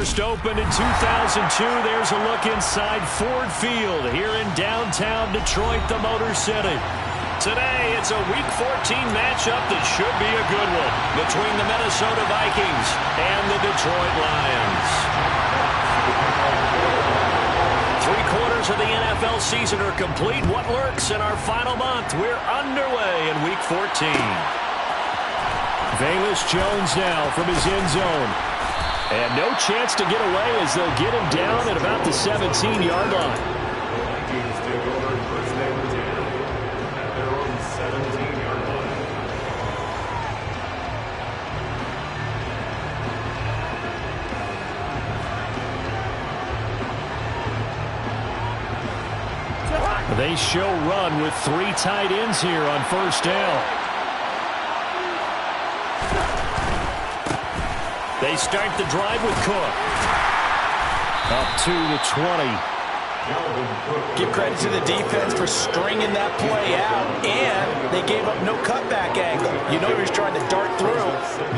first opened in 2002. There's a look inside Ford Field here in downtown Detroit, the Motor City. Today, it's a Week 14 matchup that should be a good one between the Minnesota Vikings and the Detroit Lions. 3/4 of the NFL season are complete. What lurks in our final month? We're underway in Week 14. Velus Jones now from his end zone. And no chance to get away as they'll get him down at about the 17-yard line. They show run with 3 tight ends here on first down. They start the drive with Cook. Up to the 20. Give credit to the defense for stringing that play out, and they gave up no cutback angle. You know he was trying to dart through.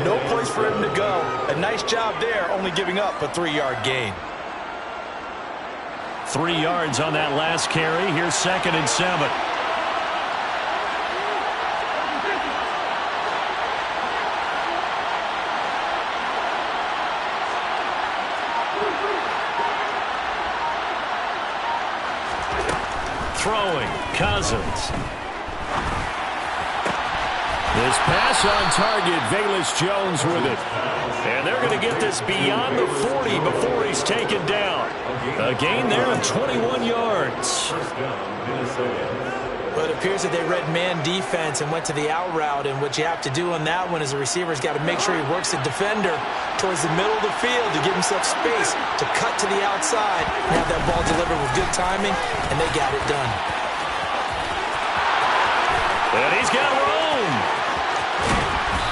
No place for him to go. A nice job there, only giving up a 3-yard gain. 3 yards on that last carry. Here's 2nd and 7. Throwing, Cousins. This pass on target, Velus Jones with it. And they're going to get this beyond the 40 before he's taken down. A gain there of 21 yards. But it appears that they read man defense and went to the out route. And what you have to do on that one is the receiver's got to make sure he works the defender towards the middle of the field to give himself space to cut to the outside and have that ball delivered with good timing, and they got it done. And he's got room.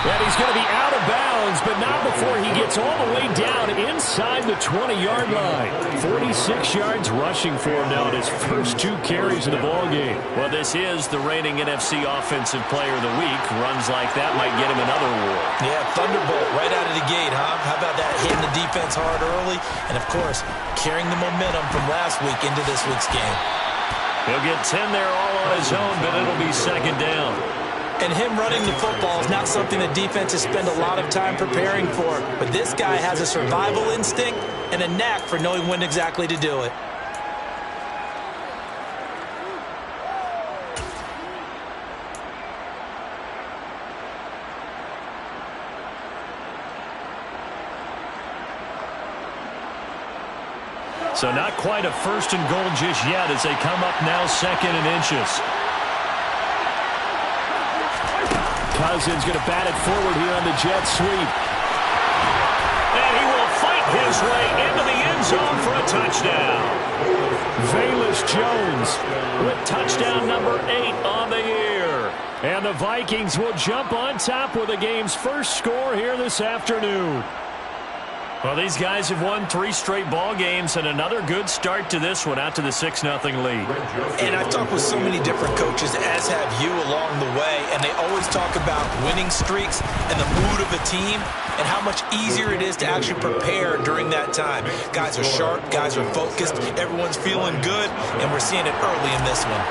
And he's going to be out of bounds, but not before he gets all the way down inside the 20-yard line. 46 yards rushing for him now in his first 2 carries of the ballgame. Well, this is the reigning NFC Offensive Player of the Week. Runs like that might get him another award. Yeah, thunderbolt right out of the gate, huh? How about that, hitting the defense hard early? And, of course, carrying the momentum from last week into this week's game. He'll get 10 there all on his own, but it'll be 2nd down. And him running the football is not something that defenses spend a lot of time preparing for. But this guy has a survival instinct and a knack for knowing when exactly to do it. So not quite a 1st and goal just yet as they come up now 2nd and inches. Cousins going to bat it forward here on the jet sweep. And he will fight his way into the end zone for a touchdown. Velus Jones with touchdown number 8 on the year. And the Vikings will jump on top with the game's first score here this afternoon. Well, these guys have won 3 straight ball games and another good start to this one out to the 6-0 lead. And I've talked with so many different coaches, as have you along the way, and they always talk about winning streaks and the mood of the team and how much easier it is to actually prepare during that time. Guys are sharp, guys are focused, everyone's feeling good, and we're seeing it early in this one.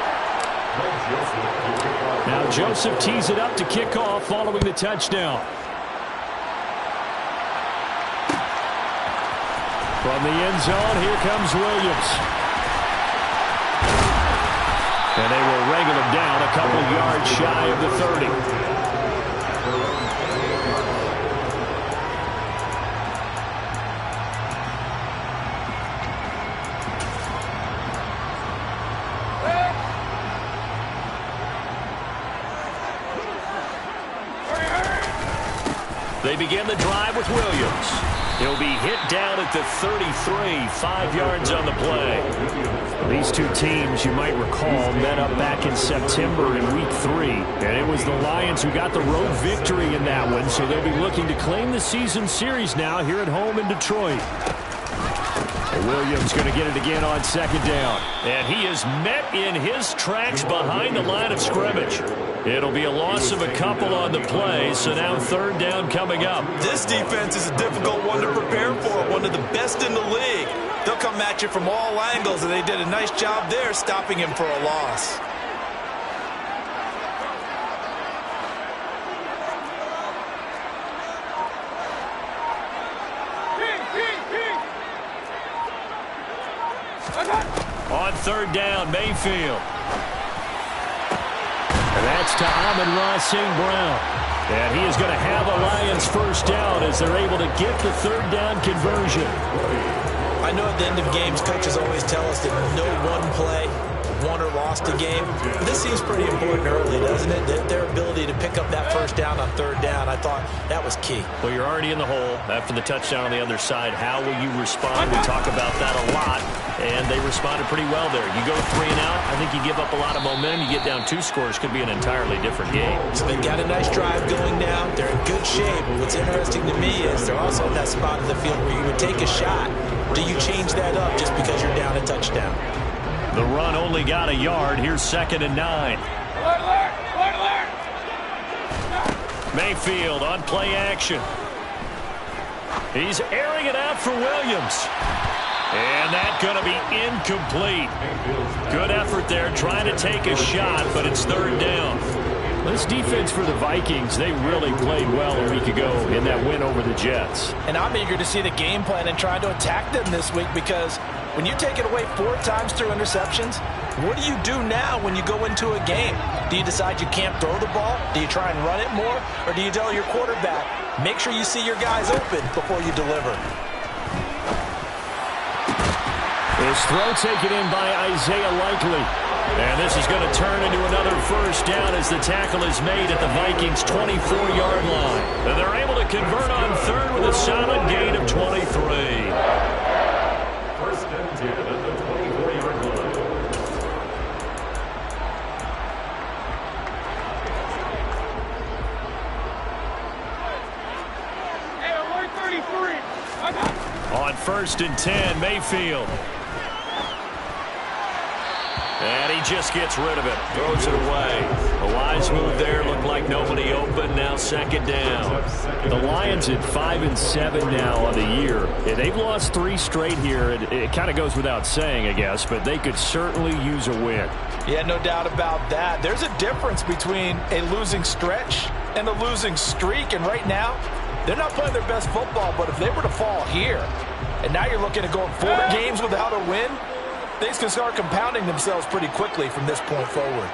Now Joseph tees it up to kick off following the touchdown. From the end zone, here comes Williams. And they will wrangle him down a couple yards shy of the 30. They begin the drive with Williams. He'll be hit down at the 33, 5 yards on the play. These two teams, you might recall, met up back in September in Week 3. And it was the Lions who got the road victory in that one, so they'll be looking to claim the season series now here at home in Detroit. And Williams going to get it again on 2nd down. And he is met in his tracks behind the line of scrimmage. It'll be a loss of a couple on the play, so now third down coming up. This defense is a difficult one to prepare for, one of the best in the league. They'll come at you from all angles, and they did a nice job there stopping him for a loss. On third down, Mayfield. And that's to Amon-Ra St. Brown. And he is going to have a Lions first down as they're able to get the third down conversion. I know at the end of games, coaches always tell us that no one play won or lost a game. But this seems pretty important early, doesn't it? Their ability to pick up that first down on third down, I thought that was key. Well, you're already in the hole after the touchdown on the other side. How will you respond? We talk about that a lot, and they responded pretty well there. You go 3 and out, I think you give up a lot of momentum. You get down 2 scores, could be an entirely different game. So they've got a nice drive going now. They're in good shape. What's interesting to me is they're also in that spot of the field where you would take a shot. Do you change that up just because you're down a touchdown? The run only got a yard. Here's 2nd and 9. Mayfield on play action. He's airing it out for Williams. And that's going to be incomplete. Good effort there trying to take a shot, but it's third down. This defense for the Vikings, they really played well a week ago in that win over the Jets. And I'm eager to see the game plan and try to attack them this week, because when you take it away 4 times through interceptions, what do you do now when you go into a game? Do you decide you can't throw the ball? Do you try and run it more? Or do you tell your quarterback, make sure you see your guys open before you deliver? His throw taken in by Isaiah Likely. And this is going to turn into another first down as the tackle is made at the Vikings' 24-yard line. And they're able to convert on third with a solid gain of 23. First and 10 at the 24-yard line. On 1st and 10, Mayfield. And he just gets rid of it. Throws it away. A wise move there. Looked like nobody open. Now 2nd down. The Lions at 5-7 now on the year. Yeah, they've lost 3 straight here. It kind of goes without saying, I guess, but they could certainly use a win. Yeah, no doubt about that. There's a difference between a losing stretch and a losing streak. And right now, they're not playing their best football, but if they were to fall here, and now you're looking at going 4 games without a win, things can start compounding themselves pretty quickly from this point forward.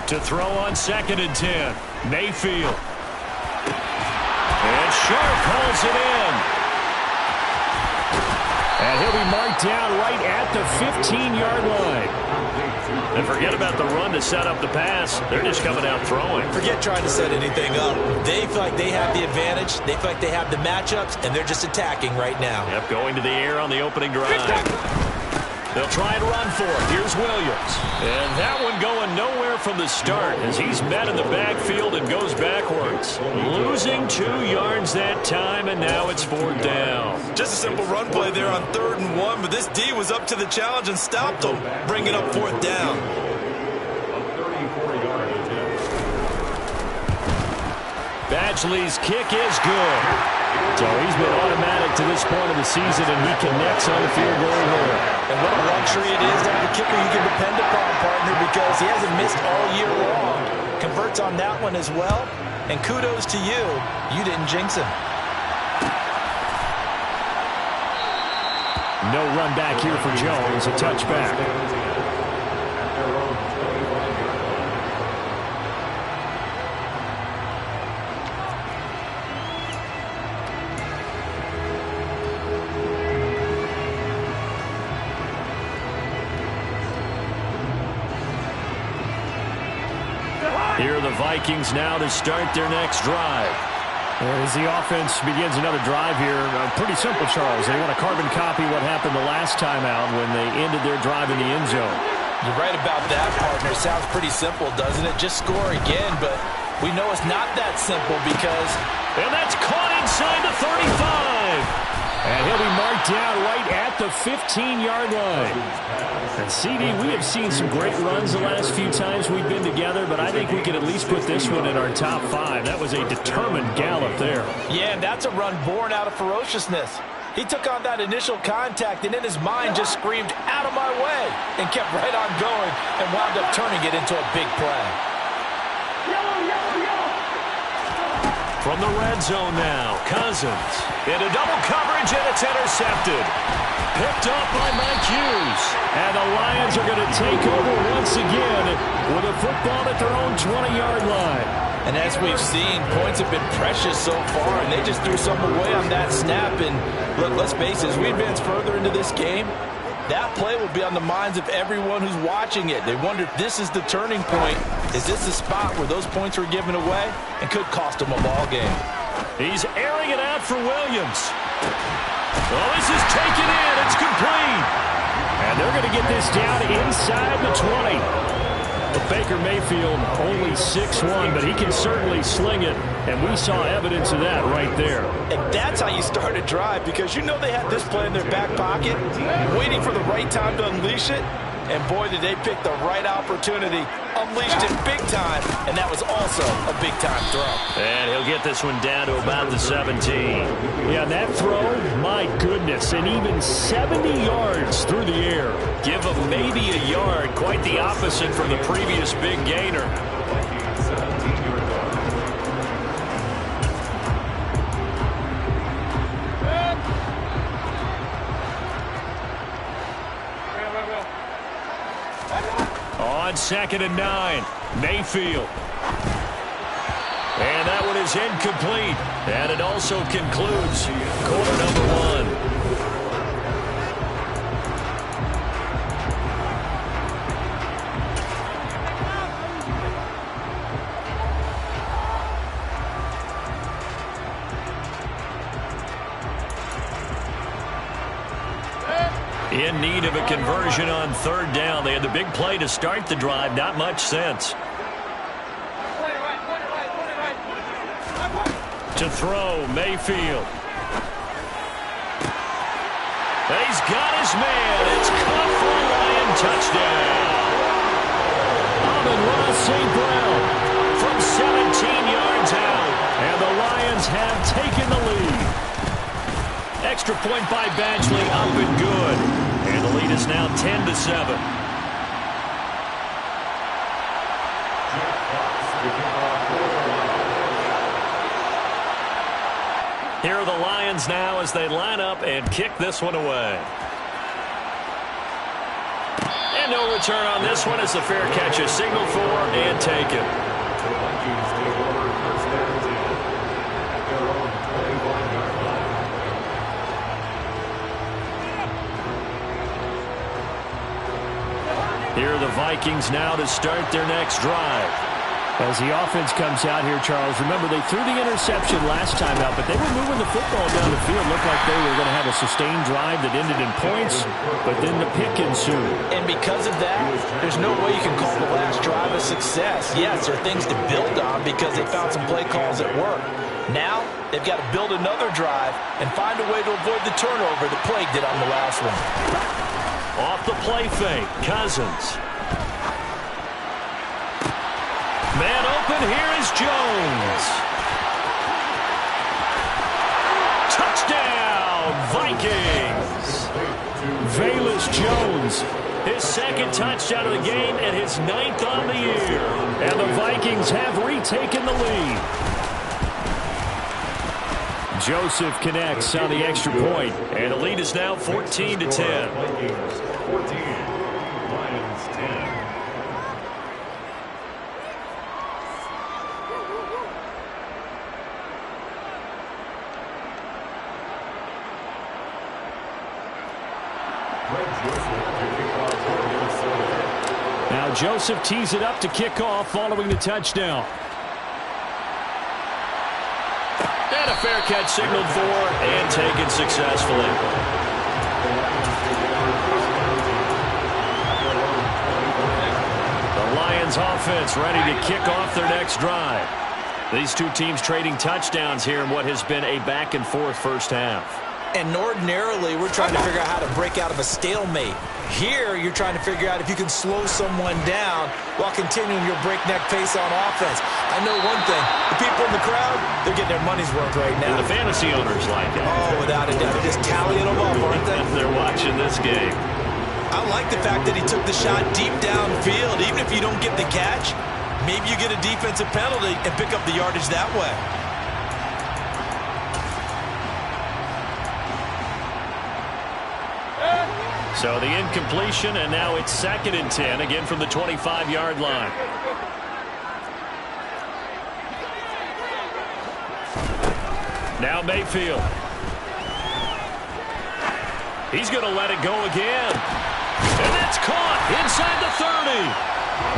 To throw on 2nd and 10, Mayfield. And Sharp hauls it in. And he'll be marked down right at the 15-yard line. And forget about the run to set up the pass. They're just coming out throwing. Forget trying to set anything up. They feel like they have the advantage. They feel like they have the matchups, and they're just attacking right now. Yep, going to the air on the opening drive. They'll try and run for it. Here's Williams. And that one going nowhere from the start as he's met in the backfield and goes backwards. Losing 2 yards that time, and now it's 4th down. Just a simple run play there on 3rd and 1, but this D was up to the challenge and stopped him, bringing up 4th down. Badgley's kick is good. So he's been automatic to this point of the season, and he connects on the field goal there. And what a luxury it is to have a kicker you can depend upon, partner, because he hasn't missed all year long. Converts on that one as well, and kudos to you. You didn't jinx him. No run back here for Jones, a touchback. Here are the Vikings now to start their next drive. As the offense begins another drive here, pretty simple, Charles. They want to carbon copy what happened the last time out when they ended their drive in the end zone. You're right about that, partner. Sounds pretty simple, doesn't it? Just score again, but we know it's not that simple because... And that's caught inside the 35. And he'll be marked down right at the 15-yard line. And CD, we have seen some great runs the last few times we've been together, but I think we can at least put this one in our top 5. That was a determined gallop there. Yeah, and that's a run born out of ferociousness. He took on that initial contact and in his mind just screamed, "Out of my way," and kept right on going and wound up turning it into a big play. From the red zone now, Cousins. Into double coverage, and it's intercepted. Picked off by Mike Hughes. And the Lions are going to take over once again with a football at their own 20-yard line. And as we've seen, points have been precious so far, and they just threw some away on that snap. And look, let's face it, as we advance further into this game, that play will be on the minds of everyone who's watching it. They wonder if this is the turning point. Is this the spot where those points were given away and could cost them a ball game? He's airing it out for Williams. Oh, this is taken in. It's complete. And they're going to get this down inside the 20. But Baker Mayfield only 6'1", but he can certainly sling it, and we saw evidence of that right there. And that's how you start a drive, because you know they had this play in their back pocket, waiting for the right time to unleash it. And boy, did they pick the right opportunity, unleashed it big time, and that was also a big-time throw. And he'll get this one down to about the 17. Yeah, that throw, my goodness, and even 70 yards through the air. Give him maybe a yard, quite the opposite from the previous big gainer. On 2nd and 9, Mayfield. And that one is incomplete. And it also concludes quarter number 1. In need of a conversion on 3rd down. They had the big play to start the drive. Not much sense. To throw, Mayfield. He's got his man. It's caught for a Lion touchdown. Amon-Ra St. Brown from 17 yards out. And the Lions have taken the lead. Extra point by Badgley, up and good. And the lead is now 10-7. Here are the Lions now as they line up and kick this one away. And no return on this one as the fair catch is signaled for and taken. Here are the Vikings now to start their next drive. As the offense comes out here, Charles, remember they threw the interception last time out, but they were moving the football down the field. Looked like they were going to have a sustained drive that ended in points, but then the pick ensued. And because of that, there's no way you can call the last drive a success. Yes, there are things to build on because they found some play calls that work. Now, they've got to build another drive and find a way to avoid the turnover that plagued it on the last one. Off the play fake, Cousins. Man open, here is Jones. Touchdown, Vikings. Velus Jones, his 2nd touchdown of the game and his 9th on the year. And the Vikings have retaken the lead. Joseph connects on the extra point, and the lead is now 14-10. 14, Lions 10. Now Joseph tees it up to kick off following the touchdown. And a fair catch signaled for and taken successfully. The Lions offense ready to kick off their next drive. These two teams trading touchdowns here in what has been a back-and-forth first half. And ordinarily, we're trying to figure out how to break out of a stalemate. Here, you're trying to figure out if you can slow someone down while continuing your breakneck pace on offense. I know one thing. The people in the crowd, they're getting their money's worth right now. And the fantasy owners like it. Oh, without a doubt. They're just tallying them up, aren't they? They're watching this game. I like the fact that he took the shot deep downfield. Even if you don't get the catch, maybe you get a defensive penalty and pick up the yardage that way. So the incompletion, and now it's 2nd and 10, again from the 25-yard line. Now Mayfield. He's going to let it go again. And that's caught inside the 30.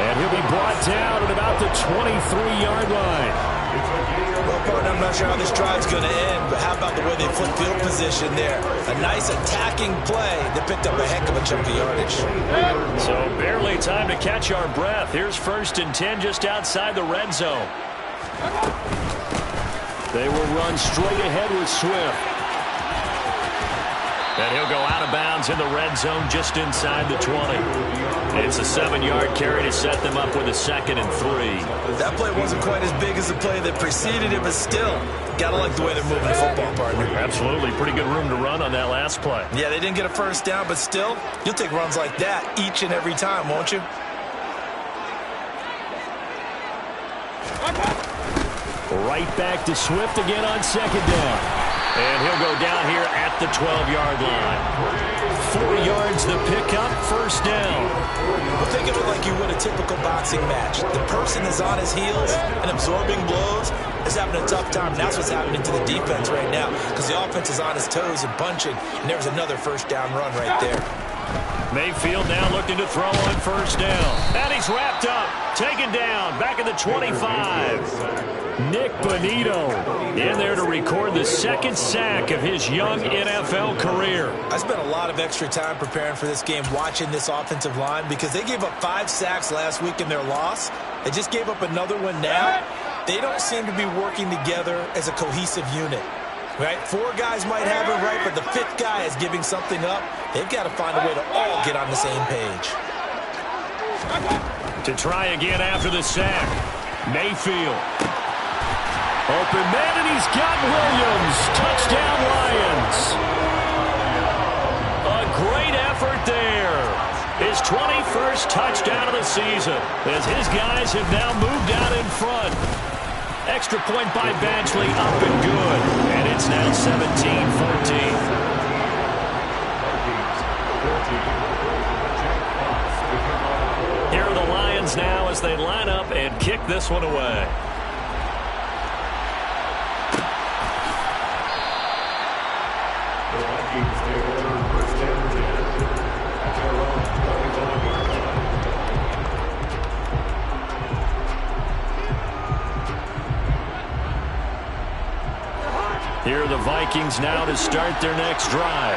And he'll be brought down at about the 23-yard line. Well, partner, I'm not sure how this drive's going to end, but how about the way they flip field position there? A nice attacking play that picked up a heck of a chunk of yardage. So barely time to catch our breath. Here's 1st and 10 just outside the red zone. They will run straight ahead with Swift. And he'll go out of bounds in the red zone just inside the 20. It's a 7-yard carry to set them up with a 2nd and 3. That play wasn't quite as big as the play that preceded it, but still, gotta like the way they're moving the football, partner. Absolutely. Pretty good room to run on that last play. Yeah, they didn't get a first down, but still, you'll take runs like that each and every time, won't you? Right back to Swift again on 2nd down. And he'll go down here at the 12-yard line. 4 yards the pickup, 1st down. Well, think of it like you would a typical boxing match. The person is on his heels and absorbing blows is having a tough time. That's what's happening to the defense right now because the offense is on his toes and punching, and there's another 1st down run right there. Mayfield now looking to throw on 1st down. And he's wrapped up, taken down, back at the 25. Nick Bonito in there to record the 2nd sack of his young NFL career. I spent a lot of extra time preparing for this game watching this offensive line because they gave up 5 sacks last week in their loss. They just gave up another one now. They don't seem to be working together as a cohesive unit. Right? 4 guys might have it right, but the 5th guy is giving something up. They've got to find a way to all get on the same page. To try again after the sack, Mayfield. Open man, and he's got Williams. Touchdown, Lions. A great effort there. His 21st touchdown of the season as his guys have now moved out in front. Extra point by Badgley, up and good. And it's now 17-14. Here are the Lions now as they line up and kick this one away. Here are the Vikings now to start their next drive.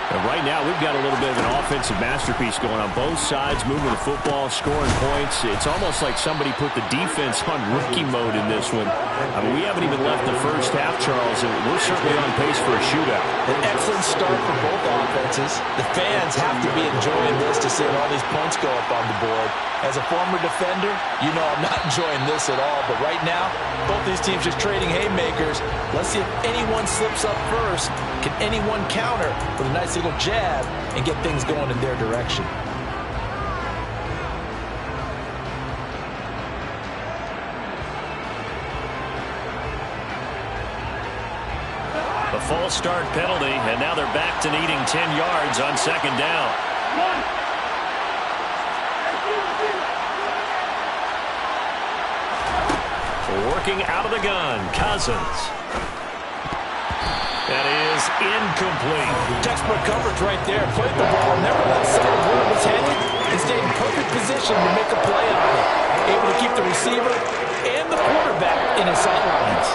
And right now, we've got a little bit of an offensive masterpiece going on both sides, moving the football, scoring points. It's almost like somebody put the defense on rookie mode in this one. I mean, we haven't even left the first half, Charles, and we're certainly on pace for a shootout. An excellent start for both offenses. The fans have to be enjoying this to see all these points go up on the board. As a former defender, you know I'm not enjoying this at all. But right now, both these teams just trading haymakers. Let's see if anyone slips up first. Can anyone counter with a nice little jab and get things going in their direction? A false start penalty, and now they're back to needing 10 yards on 2nd down. Working out of the gun, Cousins. That is incomplete. Textbook coverage right there. Played the ball, never let sight of where it was headed, and stayed in perfect position to make a play on it. Able to keep the receiver and the quarterback in his sight lines.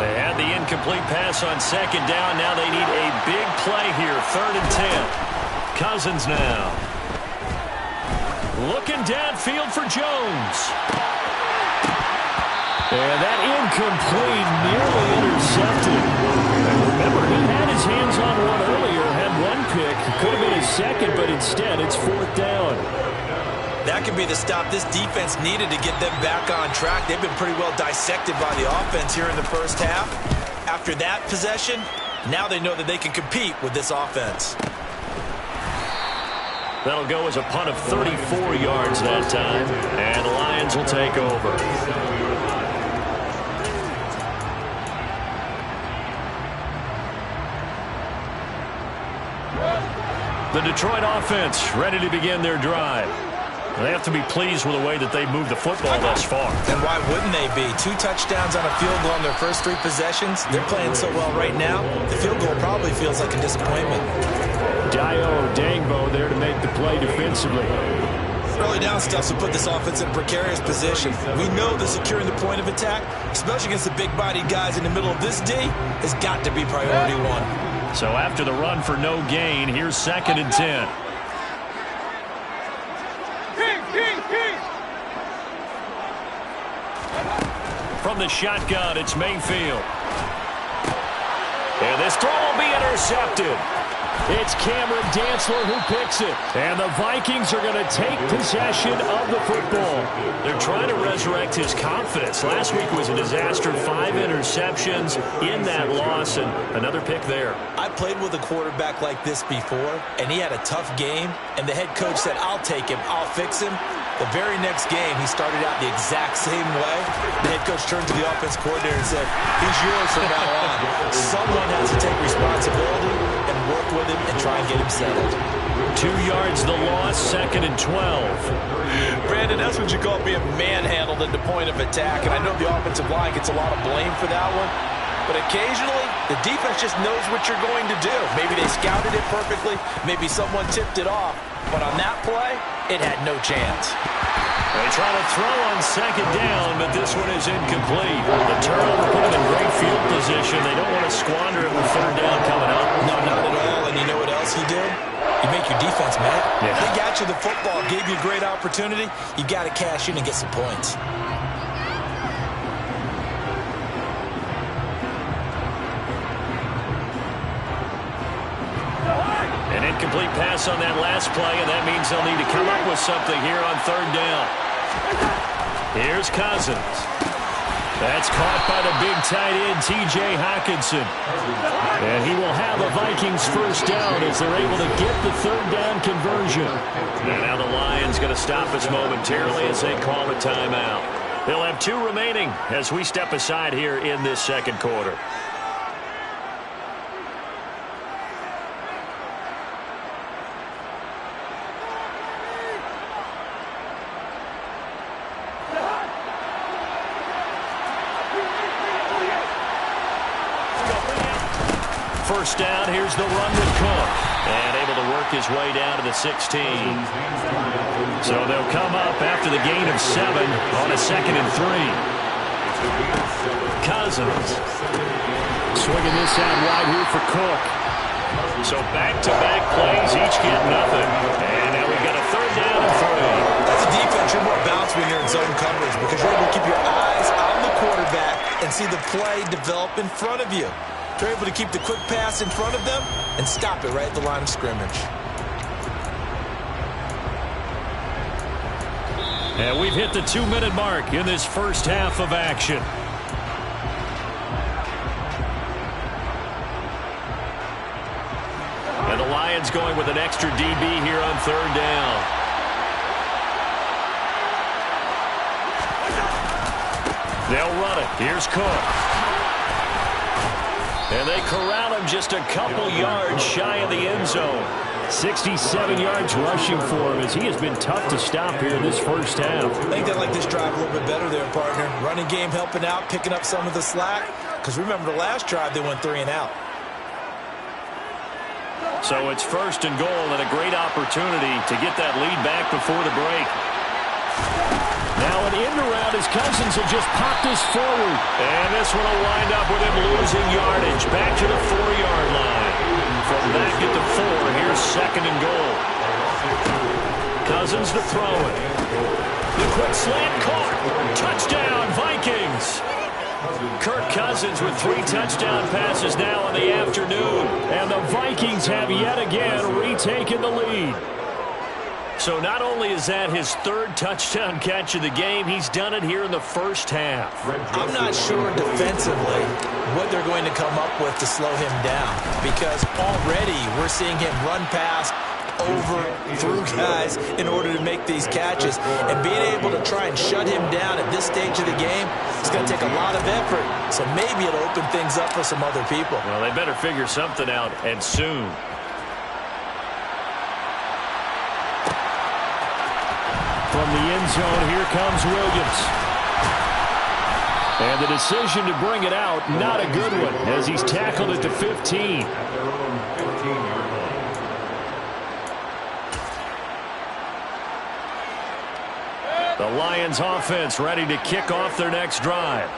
They had the incomplete pass on 2nd down. Now they need a big play here. 3rd and 10. Cousins now. Looking downfield for Jones. And that incomplete, nearly intercepted. And remember, he had his hands on one earlier, had one pick. Could have been his second, but instead it's 4th down. That could be the stop this defense needed to get them back on track. They've been pretty well dissected by the offense here in the first half. After that possession, now they know that they can compete with this offense. That'll go as a punt of 34 yards that time, and the Lions will take over. The Detroit offense ready to begin their drive. They have to be pleased with the way that they've moved the football thus far. And why wouldn't they be? 2 touchdowns on a field goal on their first 3 possessions. They're playing so well right now, the field goal probably feels like a disappointment. Dayo Odeyingbo there to make the play defensively. Early down stuff will put this offense in a precarious position. We know that securing the point of attack, especially against the big-bodied guys in the middle of this D, has got to be priority 1. So after the run for no gain, here's 2nd and 10. From the shotgun, it's Mayfield. And this throw will be intercepted. It's Cameron Dantzler who picks it. And the Vikings are going to take possession of the football. They're trying to resurrect his confidence. Last week was a disaster. 5 interceptions in that loss, and another pick there. I played with a quarterback like this before, and he had a tough game, and the head coach said, I'll take him, I'll fix him. The very next game, he started out the exact same way. The head coach turned to the offense coordinator and said, he's yours from now on. Someone has to take responsibility and work with him and try and get him settled. 2 yards the loss, 2nd and 12. Brandon, that's what you call being manhandled at the point of attack, and I know the offensive line gets a lot of blame for that one. But occasionally, the defense just knows what you're going to do. Maybe they scouted it perfectly. Maybe someone tipped it off. But on that play, it had no chance. They try to throw on 2nd down, but this one is incomplete. The turnover put them in great field position. They don't want to squander it with 3rd down coming up. No, not at all. And you know what else he did? You make your defense mad. Yeah. They got you the football, gave you a great opportunity. You got to cash in and get some points. An incomplete pass on that last play, and that means they'll need to come up with something here on 3rd down. Here's Cousins. That's caught by the big tight end, T.J. Hockenson. And he will have the Vikings 1st down as they're able to get the 3rd down conversion. And now the Lions going to stop us momentarily as they call a timeout. They'll have 2 remaining as we step aside here in this 2nd quarter. First down, here's the run with Cook. And able to work his way down to the 16. So they'll come up after the gain of 7 on a 2nd and 3. Cousins. Swinging this out wide here for Cook. So back-to-back plays, each get nothing. And now we've got a 3rd down and 3. As a defense, you're more balanced when you're in zone coverage because you're able to keep your eyes on the quarterback and see the play develop in front of you. They're able to keep the quick pass in front of them and stop it right at the line of scrimmage. And we've hit the 2-minute mark in this first half of action. And the Lions going with an extra DB here on 3rd down. They'll run it. Here's Cook. And they corral him just a couple yards shy of the end zone. 67 yards rushing for him as he has been tough to stop here in this first half. I think they like this drive a little bit better there, partner. Running game helping out, picking up some of the slack. Because remember, the last drive they went 3 and out. So it's 1st and goal and a great opportunity to get that lead back before the break. Now an end around as Cousins had just popped this forward. And this one will wind up with him losing yardage. Back to the 4-yard line. From back at the 4, here's 2nd and goal. Cousins to throw it. The quick slant caught. Touchdown, Vikings. Kirk Cousins with 3 touchdown passes now in the afternoon. And the Vikings have yet again retaken the lead. So not only is that his 3rd touchdown catch of the game, he's done it here in the first half. I'm not sure defensively what they're going to come up with to slow him down, because already we're seeing him run past, over, through guys in order to make these catches. And being able to try and shut him down at this stage of the game, it's going to take a lot of effort. So maybe it'll open things up for some other people. Well, they better figure something out, and soon. From the end zone, here comes Williams. And the decision to bring it out, not a good one, as he's tackled at the 15. The Lions offense ready to kick off their next drive.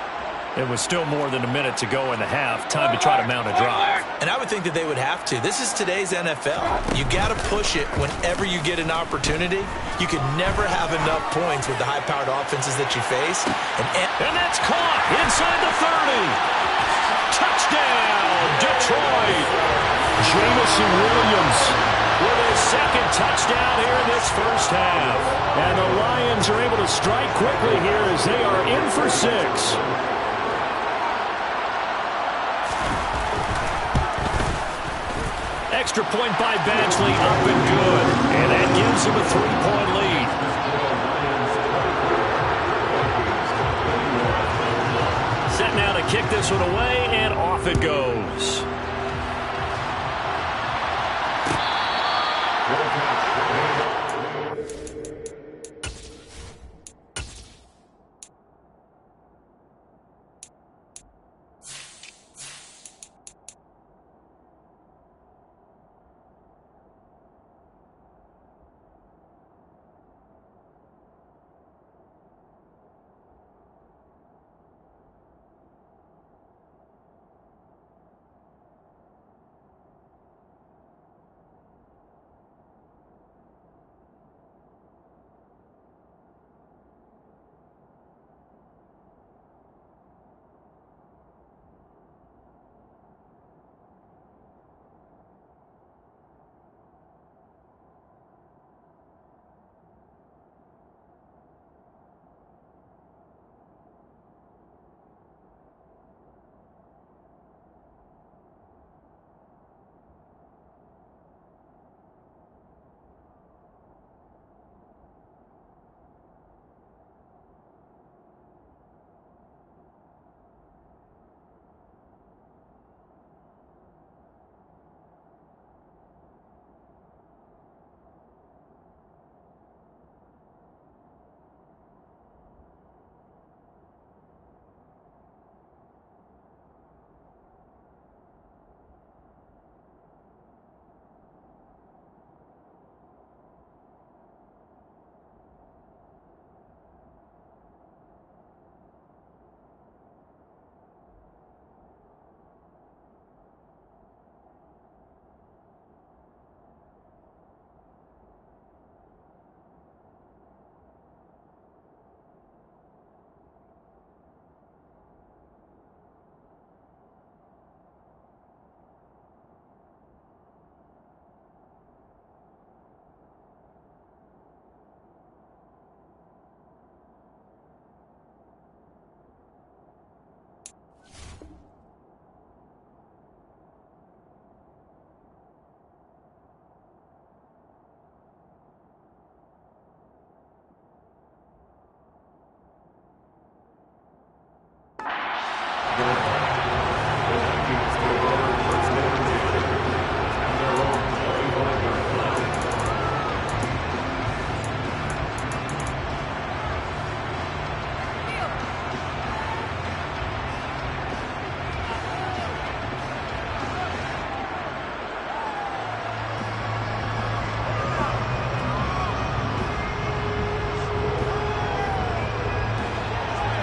It was still more than a minute to go in the half. Time to try to mount a drive. And I would think that they would have to. This is today's NFL. You got to push it whenever you get an opportunity. You can never have enough points with the high-powered offenses that you face. And that's caught inside the 30. Touchdown, Detroit. Jameson Williams with his 2nd touchdown here in this first half. And the Lions are able to strike quickly here as they are in for 6. Extra point by Badgley, up and good. And that gives him a 3-point lead. Set now to kick this one away, and off it goes.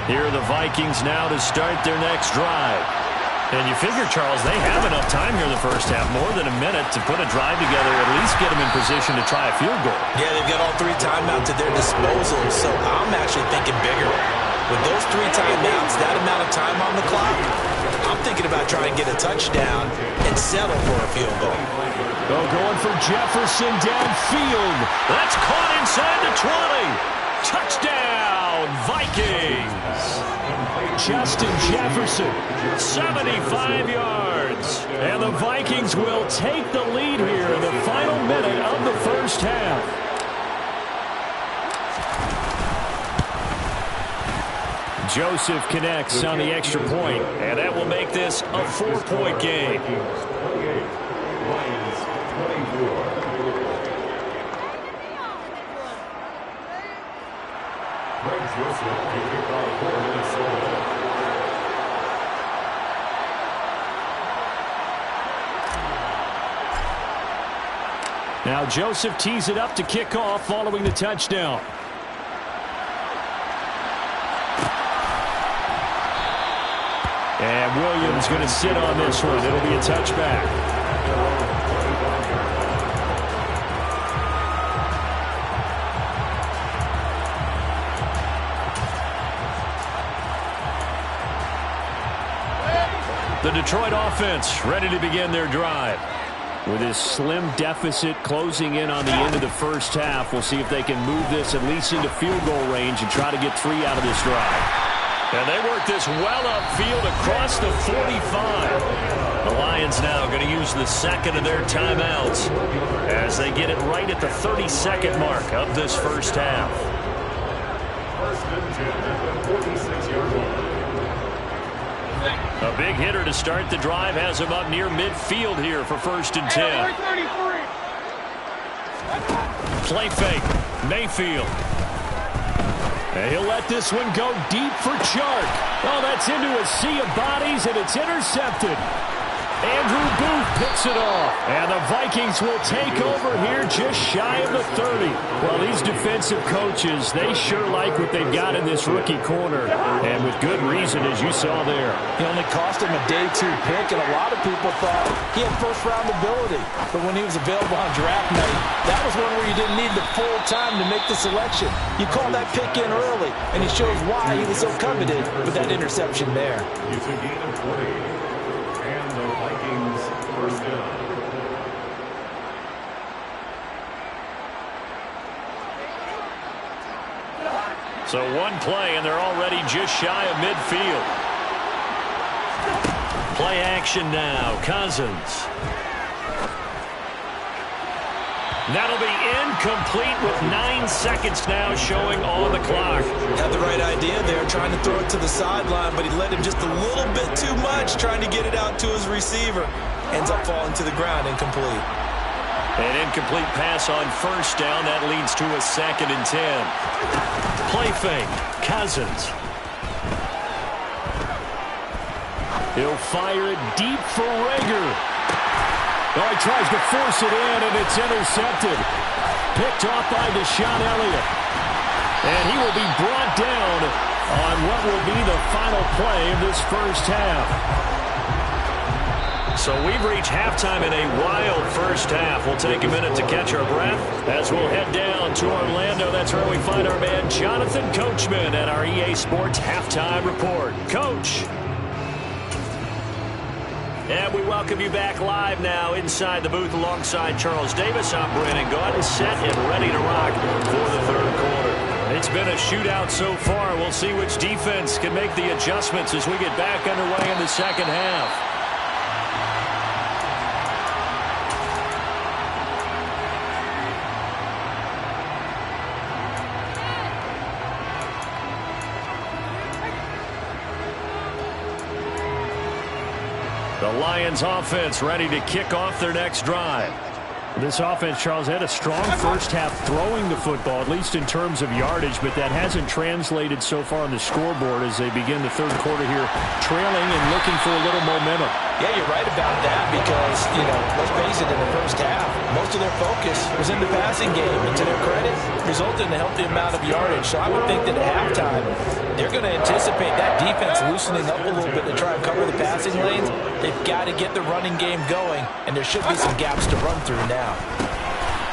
Here are the Vikings now to start their next drive. And you figure, Charles, they have enough time here in the first half, more than a minute, to put a drive together, at least get them in position to try a field goal. Yeah, they've got all 3 timeouts at their disposal, so I'm actually thinking bigger. With those 3 timeouts, that amount of time on the clock, I'm thinking about trying to get a touchdown and settle for a field goal. Oh, going for Jefferson downfield. That's caught inside the 20. Touchdown, Vikings. Justin Jefferson, 75 yards. And the Vikings will take the lead here in the final minute of the first half. Joseph connects on the extra point, and that will make this a 4-point game. Now Joseph tees it up to kick off following the touchdown. And Williams going to sit on this one. It'll be a touchback. The Detroit offense ready to begin their drive. With this slim deficit closing in on the end of the first half, we'll see if they can move this at least into field goal range and try to get 3 out of this drive. And they work this well upfield across the 45. The Lions now going to use the second of their timeouts as they get it right at the 32nd mark of this first half. A big hitter to start the drive has him up near midfield here for 1st and 10. Play fake. Mayfield. And he'll let this one go deep for Chark. Oh, that's into a sea of bodies, and it's intercepted. Andrew Booth picks it off. And the Vikings will take over here just shy of the 30. Well, these defensive coaches, they sure like what they've got in this rookie corner. And with good reason, as you saw there. He only cost him a day 2 pick, and a lot of people thought he had first-round ability. But when he was available on draft night, that was one where you didn't need the full time to make the selection. You call that pick in early, and it shows why he was so coveted with that interception there. It's a gain of 20. And the Vikings first down. So one play, and they're already just shy of midfield. Play action now. Cousins. That'll be incomplete with 9 seconds now showing on the clock. Had the right idea there, trying to throw it to the sideline, but he led him just a little bit too much, trying to get it out to his receiver. Ends up falling to the ground, incomplete. An incomplete pass on 1st down. That leads to a 2nd and 10. Play fake. Cousins. He'll fire it deep for Rager. Oh, he tries to force it in, and it's intercepted. Picked off by Deshaun Elliott. And he will be brought down on what will be the final play of this first half. So we've reached halftime in a wild first half. We'll take a minute to catch our breath as we'll head down to Orlando. That's where we find our man Jonathan Coachman at our EA Sports Halftime Report. Coach. And we welcome you back live now inside the booth alongside Charles Davis. I'm Brandon Gaudin, set and ready to rock for the 3rd quarter. It's been a shootout so far. We'll see which defense can make the adjustments as we get back underway in the 2nd half. The Lions offense ready to kick off their next drive. This offense, Charles, had a strong first half throwing the football, at least in terms of yardage, but that hasn't translated so far on the scoreboard as they begin the third quarter here, trailing and looking for a little momentum. Yeah, you're right about that because, let's face it, in the first half, most of their focus was in the passing game. And to their credit, resulted in a healthy amount of yardage. So I would think that at halftime, they're going to anticipate that defense loosening up a little bit to try and cover the passing lanes. They've got to get the running game going, and there should be some gaps to run through now.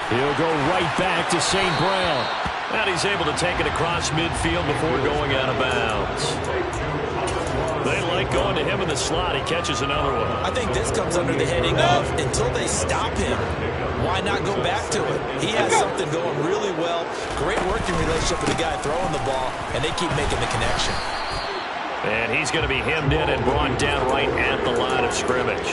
He'll go right back to St. Brown. And he's able to take it across midfield before going out of bounds. They like going to him in the slot. He catches another one. I think this comes under the heading of until they stop him, why not go back to it? He has something going really well. Great working relationship with the guy throwing the ball, and they keep making the connection. And he's going to be hemmed in and brought down right at the line of scrimmage.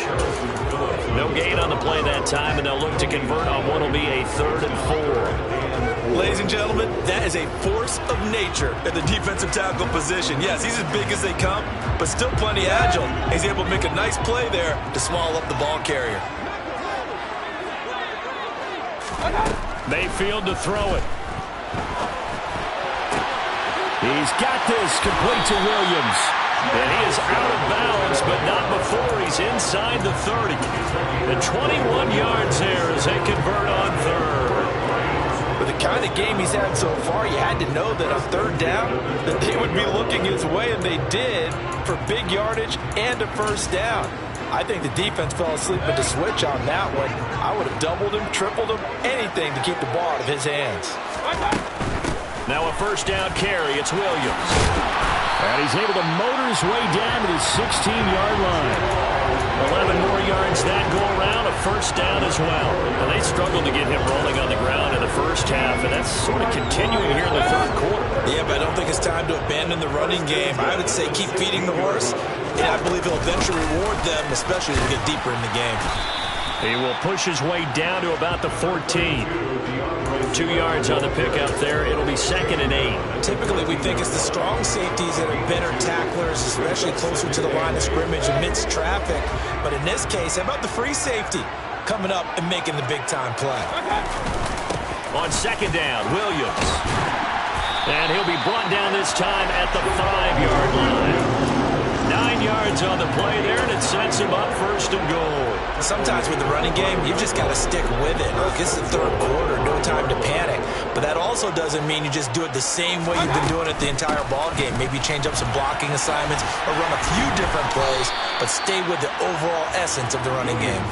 No gain on the play that time, and they'll look to convert on what will be a 3rd and 4. Ladies and gentlemen, that is a force of nature at the defensive tackle position. Yes, he's as big as they come, but still plenty agile. He's able to make a nice play there to swallow up the ball carrier. Mayfield to throw it. He's got this complete to Williams. And he is out of bounds, but not before he's inside the 30. And 21 yards there as they convert on 3rd. With the kind of game he's had so far, you had to know that on 3rd down, that they would be looking his way, and they did, for big yardage and a 1st down. I think the defense fell asleep at the switch on that one. I would have doubled him, tripled him, anything to keep the ball out of his hands. Now a 1st down carry. It's Williams. And he's able to motor his way down to the 16-yard line. 11 more yards that go around, a 1st down as well. And they struggled to get him rolling on the ground in the first half, and that's sort of continuing here in the 3rd quarter. Yeah, but I don't think it's time to abandon the running game. I would say keep feeding the horse. And I believe he'll eventually reward them, especially as we get deeper in the game. He will push his way down to about the 14. 2 yards on the pickup there. It'll be 2nd and 8. Typically, we think it's the strong safeties that are better tacklers, especially closer to the line of scrimmage amidst traffic. But in this case, how about the free safety coming up and making the big-time play? On 2nd down, Williams. And he'll be brought down this time at the 5-yard line. 9 yards on the play there, and it sets him up 1st and goal. Sometimes with the running game, you've just got to stick with it. Look, it's the 3rd quarter, no time to panic. But that also doesn't mean you just do it the same way you've been doing it the entire ball game. Maybe change up some blocking assignments or run a few different plays, but stay with the overall essence of the running game.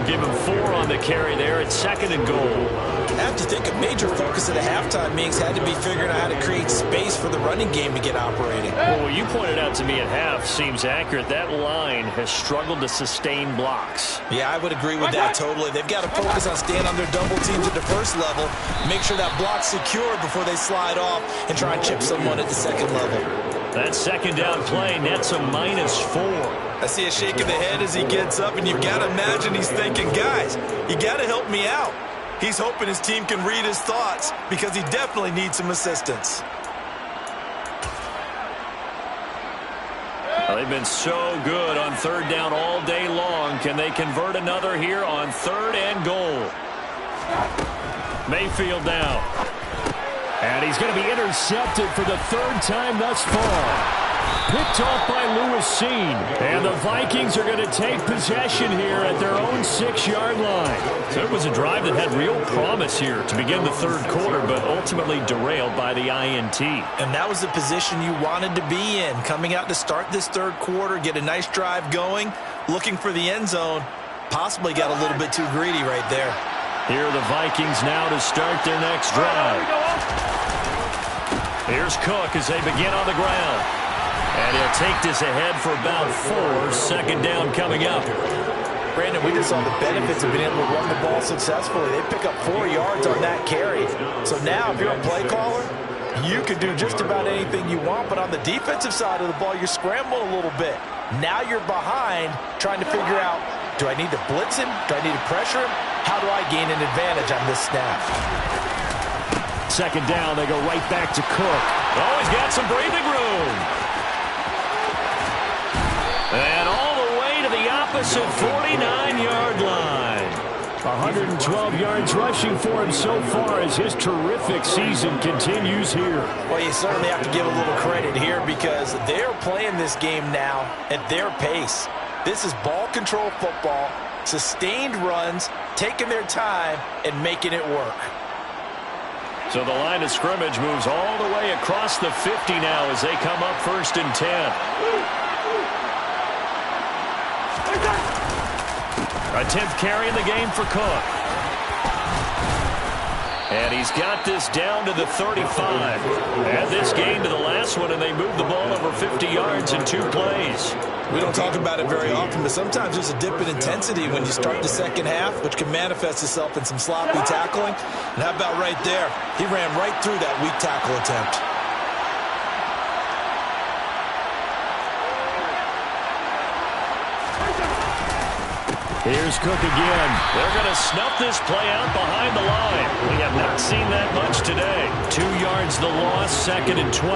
Give him 4 on the carry there at 2nd and goal. I have to think a major focus at a halftime meetings had to be figuring out how to create space for the running game to get operating. Well, what you pointed out to me at half seems accurate. That line has struggled to sustain blocks. Yeah, I would agree with that totally. They've got to focus on staying on their double teams at the first level, make sure that block's secured before they slide off and try and chip someone at the 2nd level. That 2nd down play nets a -4. I see a shake of the head as he gets up, and you've got to imagine he's thinking, guys, you got to help me out. He's hoping his team can read his thoughts because he definitely needs some assistance. Well, they've been so good on 3rd down all day long. Can they convert another here on 3rd and goal? Mayfield now. And he's going to be intercepted for the 3rd time thus far. Picked off by Lewis Cine. And the Vikings are going to take possession here at their own 6-yard line. So it was a drive that had real promise here to begin the 3rd quarter, but ultimately derailed by the INT. And that was the position you wanted to be in. Coming out to start this 3rd quarter, get a nice drive going, looking for the end zone. Possibly got a little bit too greedy right there. Here are the Vikings now to start their next drive. Here's Cook as they begin on the ground. And he'll take this ahead for about 4. 2nd down coming up. Brandon, we just saw the benefits of being able to run the ball successfully. They pick up 4 yards on that carry. So now, if you're a play caller, you can do just about anything you want. But on the defensive side of the ball, you're scrambling a little bit. Now you're behind, trying to figure out, do I need to blitz him? Do I need to pressure him? How do I gain an advantage on this snap? 2nd down, they go right back to Cook. Oh, he's got some breathing room. And all the way to the opposite 49-yard line. 112 yards rushing for him so far as his terrific season continues here. Well, you certainly have to give a little credit here because they're playing this game now at their pace. This is ball control football, sustained runs, taking their time, and making it work. So the line of scrimmage moves all the way across the 50 now as they come up 1st and 10. A 10th carry in the game for Cook. And he's got this down to the 35. Add this game to the last one, and they move the ball over 50 yards in 2 plays. We don't talk about it very often, but sometimes there's a dip in intensity when you start the second half, which can manifest itself in some sloppy tackling. And how about right there? He ran right through that weak tackle attempt. Here's Cook again. They're going to snuff this play out behind the line. We have not seen that much today. 2 yards the loss, 2nd and 12.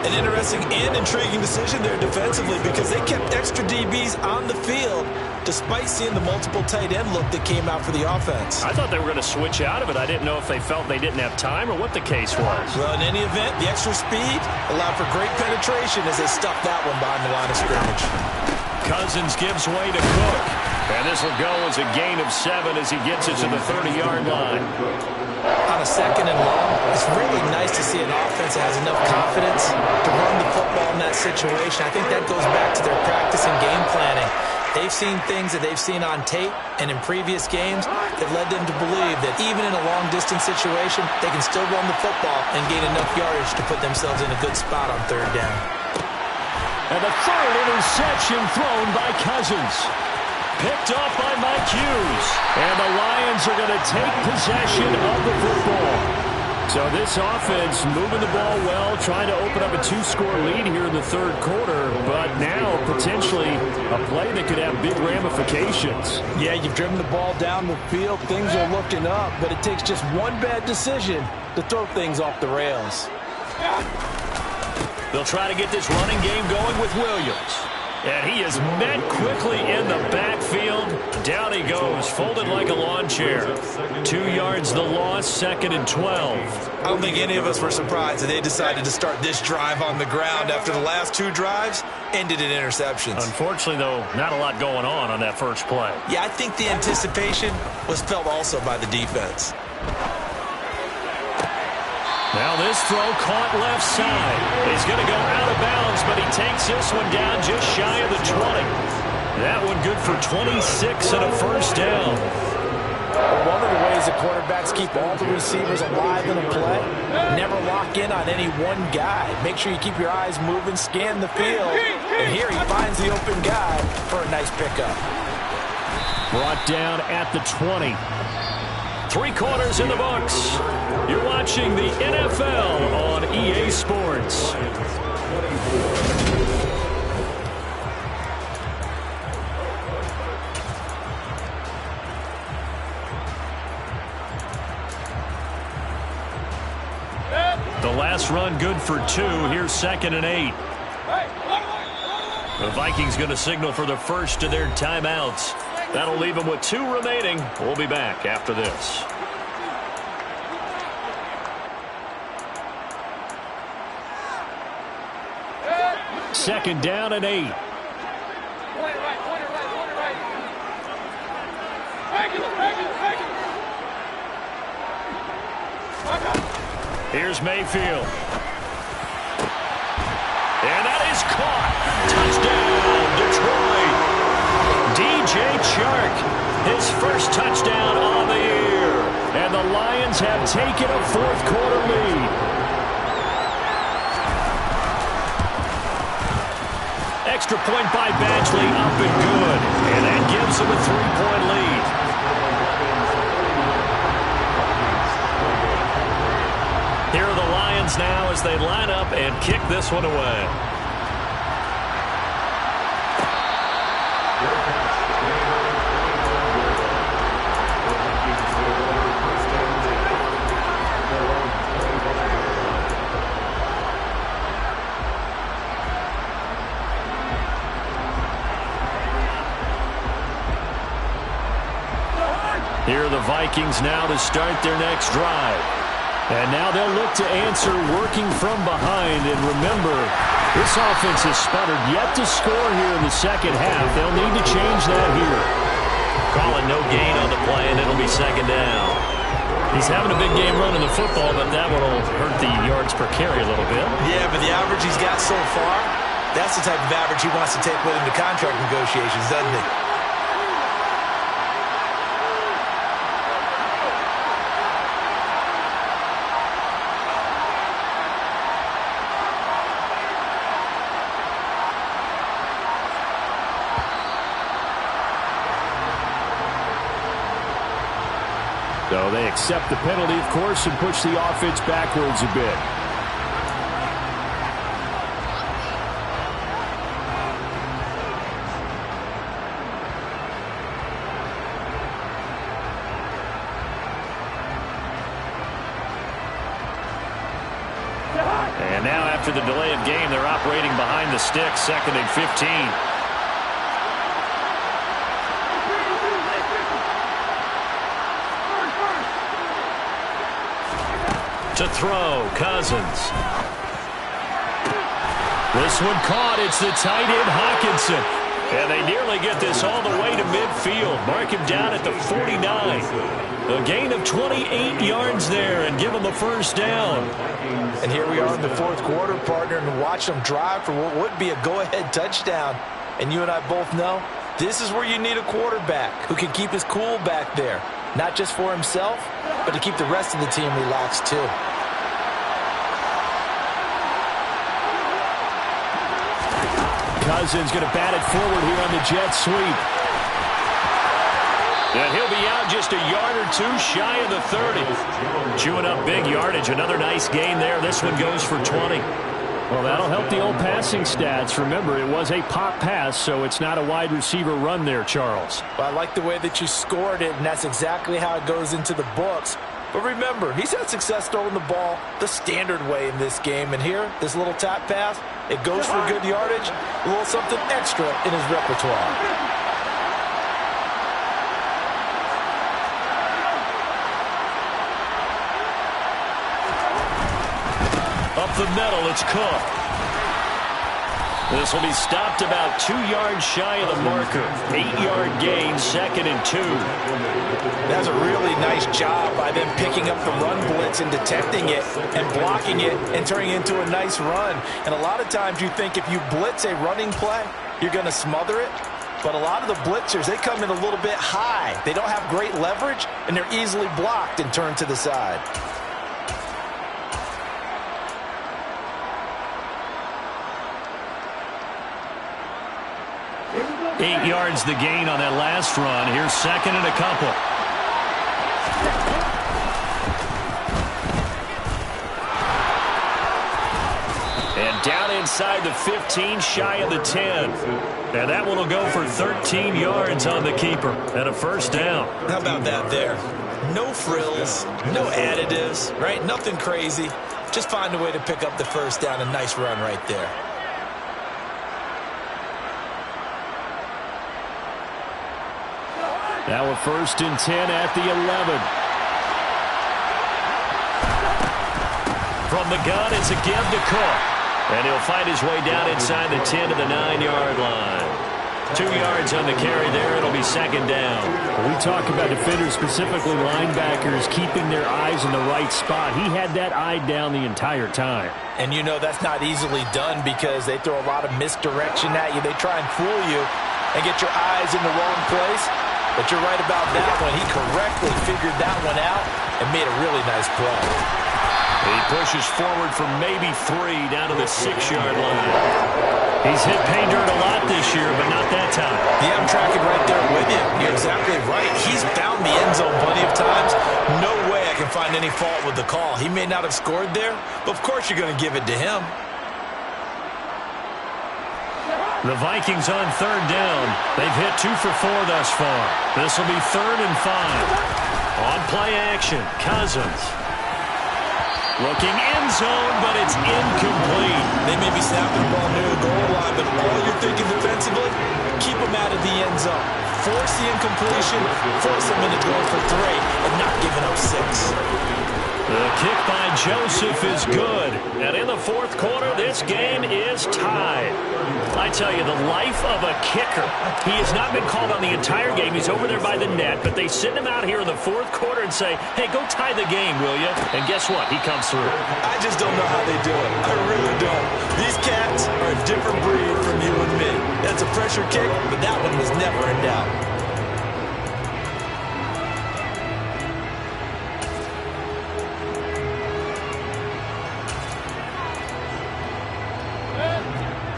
An interesting and intriguing decision there defensively because they kept extra DBs on the field despite seeing the multiple tight end look that came out for the offense. I thought they were going to switch out of it. I didn't know if they felt they didn't have time or what the case was. Well, in any event, the extra speed allowed for great penetration as they stuffed that one behind the line of scrimmage. Cousins gives way to Cook. And this will go as a gain of 7 as he gets it to the 30-yard line. On a 2nd and long, it's really nice to see an offense that has enough confidence to run the football in that situation. I think that goes back to their practice and game planning. They've seen things that they've seen on tape and in previous games that led them to believe that even in a long-distance situation, they can still run the football and gain enough yardage to put themselves in a good spot on 3rd down. And the 3rd interception thrown by Cousins. Picked off by Mike Hughes. And the Lions are going to take possession of the football. So this offense moving the ball well, trying to open up a 2-score lead here in the 3rd quarter. But now potentially a play that could have big ramifications. Yeah, you've driven the ball down the field. Things are looking up, but it takes just one bad decision to throw things off the rails. They'll try to get this running game going with Williams. And he is met quickly in the backfield. Down he goes, folded like a lawn chair. 2 yards the loss, 2nd and 12. I don't think any of us were surprised that they decided to start this drive on the ground after the last 2 drives ended in interceptions. Unfortunately, though, not a lot going on that first play. Yeah, I think the anticipation was felt also by the defense. Now this throw caught left side. He's going to go out of bounds, but he takes this one down just shy of the 20. That one good for 26 and a 1st down. One of the ways the quarterbacks keep all the receivers alive in a play, never lock in on any one guy. Make sure you keep your eyes moving, scan the field. And here he finds the open guy for a nice pickup. Brought down at the 20. 3 quarters in the books. You're watching the NFL on EA Sports. The last run good for 2. Here's 2nd and 8. The Vikings going to signal for the first of their timeouts. That'll leave them with 2 remaining. We'll be back after this. Second down and 8. Here's Mayfield. And that is caught. Touchdown, Detroit. DJ Chark, his first touchdown on the year. And the Lions have taken a 4th quarter lead. Extra point by Badgley, up and good. And that gives them a 3-point lead. Here are the Lions now as they line up and kick this one away. the Vikings now to start their next drive. And now they'll look to answer working from behind. And remember, this offense has sputtered yet to score here in the second half. They'll need to change that here. Calling no gain on the play, and it'll be second down. He's having a big game running the football, but that one will hurt the yards per carry a little bit. Yeah, but the average he's got so far, that's the type of average he wants to take with him to contract negotiations, doesn't he? So they accept the penalty, of course, and push the offense backwards a bit. And now after the delay of game, they're operating behind the sticks, 2nd and 15. To throw, Cousins. This one caught. It's the tight end, Hockenson. And they nearly get this all the way to midfield. Mark him down at the 49. A gain of 28 yards there and give them a first down. And here we are in the fourth quarter, partner, and watch them drive for what would be a go-ahead touchdown. And you and I both know this is where you need a quarterback who can keep his cool back there. Not just for himself, but to keep the rest of the team relaxed too. Cousins going to bat it forward here on the jet sweep. And he'll be out just a yard or two shy of the 30. Chewing up big yardage. Another nice gain there. This one goes for 20. Well, that'll help the old passing stats. Remember, it was a pop pass, so it's not a wide receiver run there, Charles. Well, I like the way that you scored it, and that's exactly how it goes into the books. But remember, he's had success throwing the ball the standard way in this game. And here, this little tap pass, it goes for good yardage, a little something extra in his repertoire. Up the middle, it's Cook. This will be stopped about 2 yards shy of the marker. 8-yard gain, 2nd and 2. That's a really nice job by them picking up the run blitz and detecting it and blocking it and turning it into a nice run. And a lot of times you think if you blitz a running play, you're going to smother it. But a lot of the blitzers, they come in a little bit high. They don't have great leverage, and they're easily blocked and turned to the side. Eight yards the gain on that last run. Here's 2nd and a couple. And down inside the 15, shy of the 10. And that one will go for 13 yards on the keeper and a first down. How about that there? No frills, no additives, right? Nothing crazy. Just find a way to pick up the first down. A nice run right there. Now a 1st and 10 at the 11. From the gun, it's a give to Cook. And he'll fight his way down inside the 10 to the 9-yard line. 2 yards on the carry there. It'll be 2nd down. We talk about defenders, specifically linebackers, keeping their eyes in the right spot. He had that eye down the entire time. And you know that's not easily done because they throw a lot of misdirection at you. They try and fool you and get your eyes in the wrong place. But you're right about that one. He correctly figured that one out and made a really nice play. He pushes forward for maybe 3 down to the 6-yard line. He's hit pay dirt a lot this year, but not that time. Yeah, I'm tracking right there with you. You're exactly right. He's found the end zone plenty of times. No way I can find any fault with the call. He may not have scored there, but of course you're going to give it to him. The Vikings on 3rd down. They've hit 2 for 4 thus far. This will be 3rd and 5. On play action, Cousins. Looking end zone, but it's incomplete. They may be snapping the ball near the goal line, but all you're thinking defensively, keep them out of the end zone. Force the incompletion, force them into going for 3, and not giving up 6. The kick by Joseph is good. And in the fourth quarter, this game is tied. I tell you, the life of a kicker. He has not been called on the entire game. He's over there by the net, but they send him out here in the fourth quarter and say, hey, go tie the game, will you? And guess what? He comes through. I just don't know how they do it. I really don't. These cats are a different breed from you and me. That's a pressure kick, but that one was never in doubt.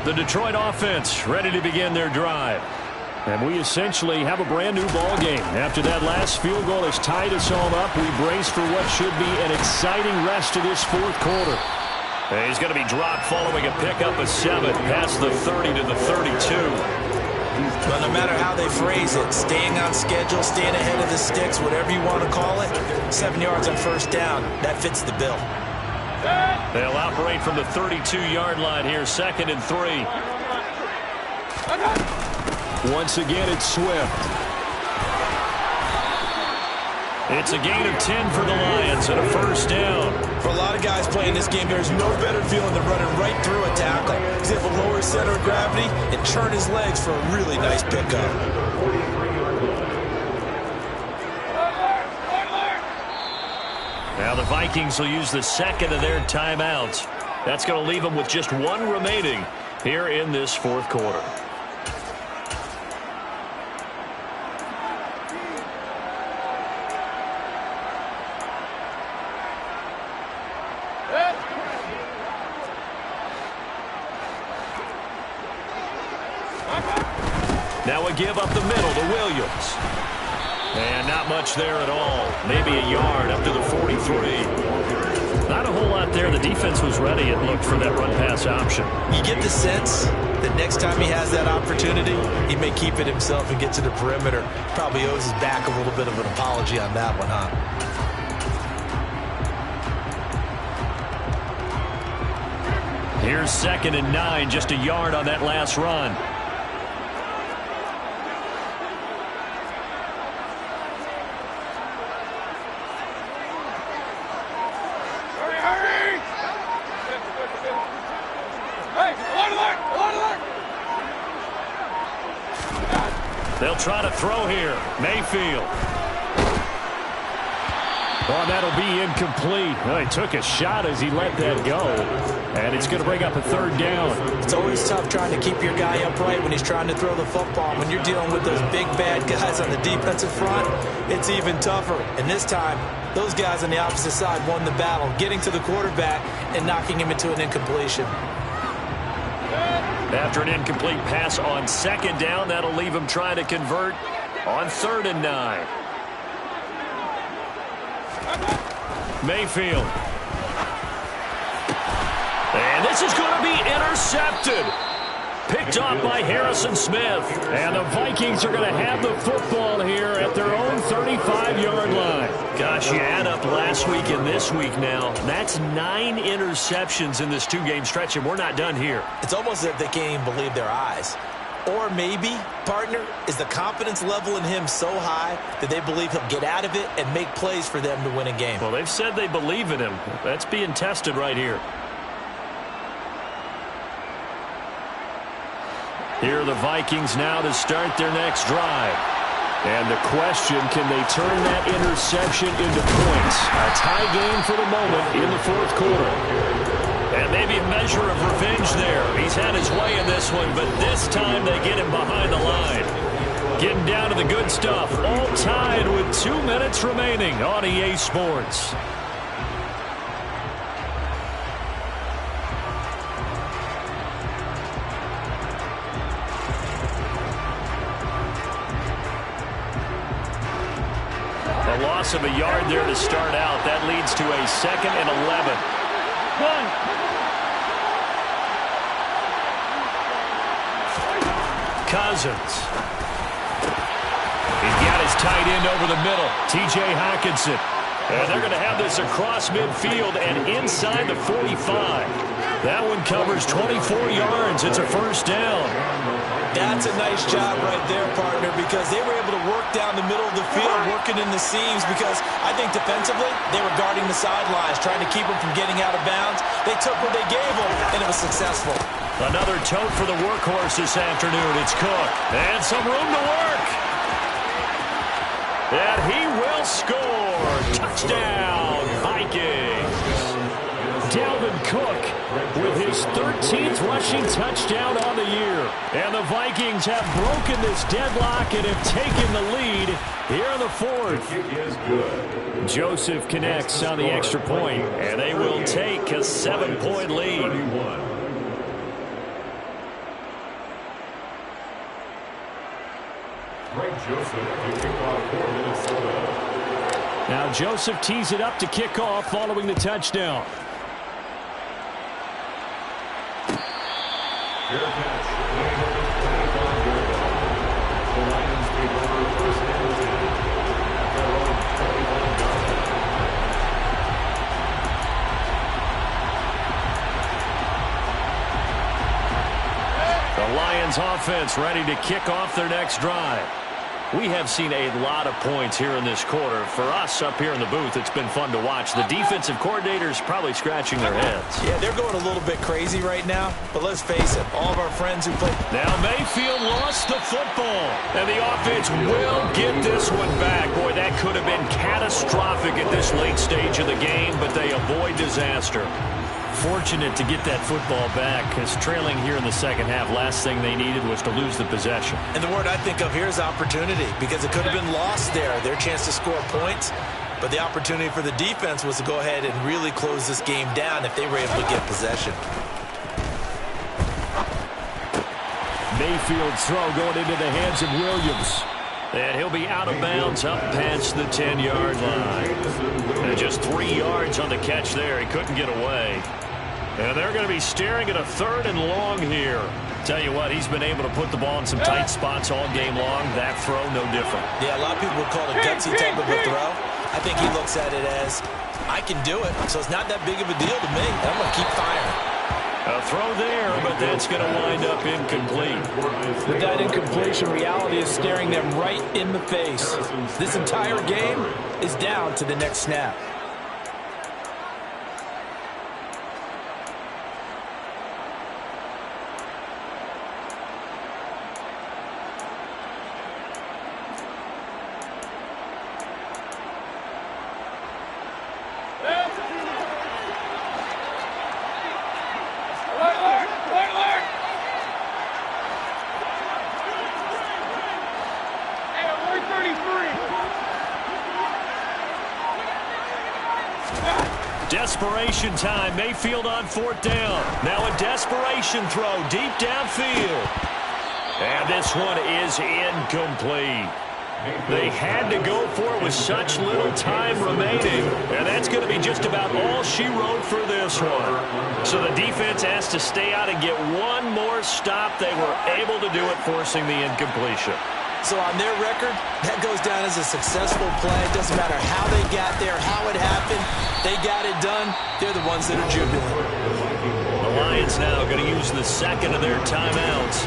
The Detroit offense ready to begin their drive. And we essentially have a brand new ball game. After that last field goal has tied us all up, we brace for what should be an exciting rest of this fourth quarter. And he's going to be dropped following a pickup of 7 past the 30 to the 32. But no matter how they phrase it, staying on schedule, staying ahead of the sticks, whatever you want to call it, 7 yards on first down, that fits the bill. They'll operate from the 32-yard line here, 2nd and 3. Once again, it's Swift. It's a gain of 10 for the Lions and a first down. For a lot of guys playing this game, there's no better feeling than running right through a tackle. He's able to lower his center of gravity and turn his legs for a really nice pickup. Now the Vikings will use the second of their timeouts. That's going to leave them with just 1 remaining here in this fourth quarter. Now a give up the middle to Williams. And not much there at all. Maybe a yard up to the 43. Not a whole lot there. The defense was ready, it looked, for that run-pass option. You get the sense that next time he has that opportunity, he may keep it himself and get to the perimeter. Probably owes his back a little bit of an apology on that one, huh? Here's 2nd and 9, just a yard on that last run. They'll try to throw here. Mayfield. Oh, that'll be incomplete. Well, he took a shot as he let that go. And it's going to bring up a 3rd down. It's always tough trying to keep your guy upright when he's trying to throw the football. When you're dealing with those big, bad guys on the defensive front, it's even tougher. And this time, those guys on the opposite side won the battle, getting to the quarterback and knocking him into an incompletion. After an incomplete pass on 2nd down, that'll leave him trying to convert on 3rd and 9. Mayfield. And this is going to be intercepted. Picked off by Harrison Smith. And the Vikings are going to have the football here at their own 35-yard line. Gosh, you add up last week and this week now. That's 9 interceptions in this 2-game stretch, and we're not done here. It's almost as if they can't even believe their eyes. Or maybe, partner, is the confidence level in him so high that they believe he'll get out of it and make plays for them to win a game. Well, they've said they believe in him. That's being tested right here. Here are the Vikings now to start their next drive. And the question, can they turn that interception into points? A tie game for the moment in the fourth quarter. And maybe a measure of revenge there. He's had his way in this one, but this time they get him behind the line. Getting down to the good stuff. All tied with 2 minutes remaining on EA Sports. A loss of a yard there to start out. That leads to a 2nd and 11. Cousins. He's got his tight end over the middle, T.J. Hockenson. And they're going to have this across midfield and inside the 45. That one covers 24 yards. It's a first down. That's a nice job right there, partner, because they were able to work down the middle of the field, working in the seams, because I think defensively they were guarding the sidelines, trying to keep them from getting out of bounds. They took what they gave them, and it was successful. Another tote for the workhorse this afternoon. It's Cook. And some room to work. And he will score. Touchdown, Vikings. Dalvin Cook with his 13th rushing touchdown on the year. And the Vikings have broken this deadlock and have taken the lead here in the fourth. The kick is good. Joseph connects on the extra point, and they will take a 7-point lead. 31. Greg Joseph to kick off for Minnesota. Now Joseph tees it up to kick off following the touchdown. Fair catch. Laying over 25 yard line. The Lions take over first and 10 at their own 25 yard line. The Lions offense ready to kick off their next drive. We have seen a lot of points here in this quarter. For us up here in the booth, it's been fun to watch. The defensive coordinators probably scratching their heads. Yeah, they're going a little bit crazy right now, but let's face it, all of our friends who play. Now Mayfield lost the football, and the offense will get this one back. Boy, that could have been catastrophic at this late stage of the game, but they avoid disaster. Fortunate to get that football back, because trailing here in the second half, last thing they needed was to lose the possession. And the word I think of here is opportunity, because it could have been lost there, their chance to score points. But the opportunity for the defense was to go ahead and really close this game down if they were able to get possession. Mayfield's throw going into the hands of Williams. And he'll be out of bounds up past the 10-yard line. And just 3 yards on the catch there. He couldn't get away. And they're going to be staring at a 3rd and long here. Tell you what, he's been able to put the ball in some tight spots all game long. That throw, no different. Yeah, a lot of people would call it a gutsy type of a throw. I think he looks at it as, I can do it, so it's not that big of a deal to me. I'm going to keep firing. A throw there, but that's going to wind up incomplete. With that incompletion, reality is staring them right in the face. This entire game is down to the next snap. Desperation time. Mayfield on 4th down. Now a desperation throw deep downfield. And this one is incomplete. They had to go for it with such little time remaining. And that's going to be just about all she wrote for this one. So the defense has to stay out and get one more stop. They were able to do it, forcing the incompletion. So on their record, that goes down as a successful play. It doesn't matter how they got there, how it happened. They got it done. They're the ones that are jubilant. The Lions now going to use the second of their timeouts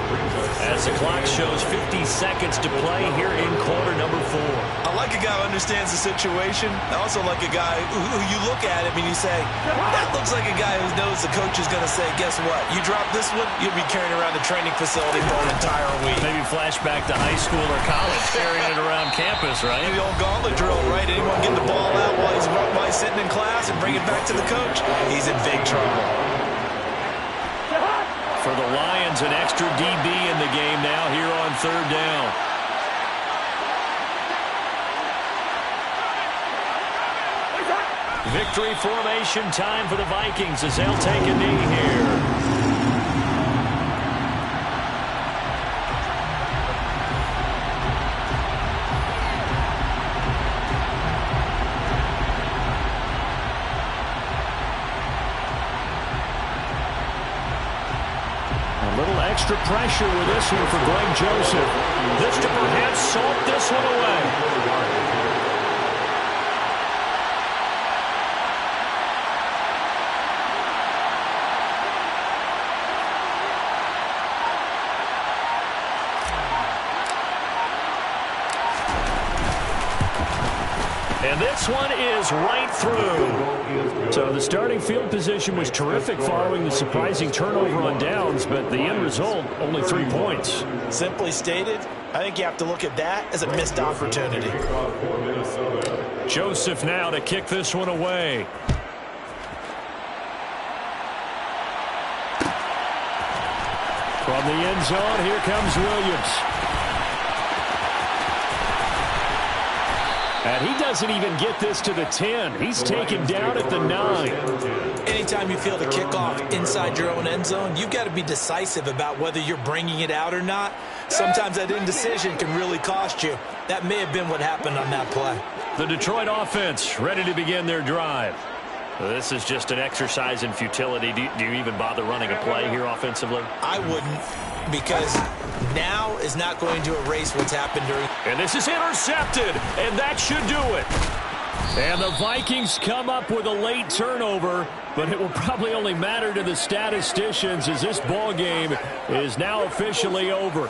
as the clock shows 50 seconds to play here in quarter number 4. I like a guy who understands the situation. I also like a guy who you look at him and you say, that looks like a guy who knows the coach is going to say, guess what? You drop this one, you'll be carrying around the training facility for an entire week. Maybe flashback to high school or college, carrying it around campus, right? The old gauntlet drill, right? Anyone getting the ball out while he's sitting in class and bring it back to the coach? He's in big trouble. For the Lions, an extra DB in the game now here on 3rd down. Victory formation time for the Vikings as they'll take a knee here. Extra pressure with this one for Greg Joseph. This to perhaps salt this one away. And this one is right through. So the starting field position was terrific following the surprising turnover on downs, but the end result, only 3 points. Simply stated, I think you have to look at that as a missed opportunity. Joseph now to kick this one away. From the end zone, here comes Williams. And he doesn't even get this to the 10. He's taken down at the 9. Anytime you feel the kickoff inside your own end zone, you've got to be decisive about whether you're bringing it out or not. Sometimes that indecision can really cost you. That may have been what happened on that play. The Detroit offense ready to begin their drive. This is just an exercise in futility. Do you even bother running a play here offensively? I wouldn't, because now is not going to erase what's happened during. And this is intercepted, and that should do it. And the Vikings come up with a late turnover, but it will probably only matter to the statisticians as this ball game is now officially over.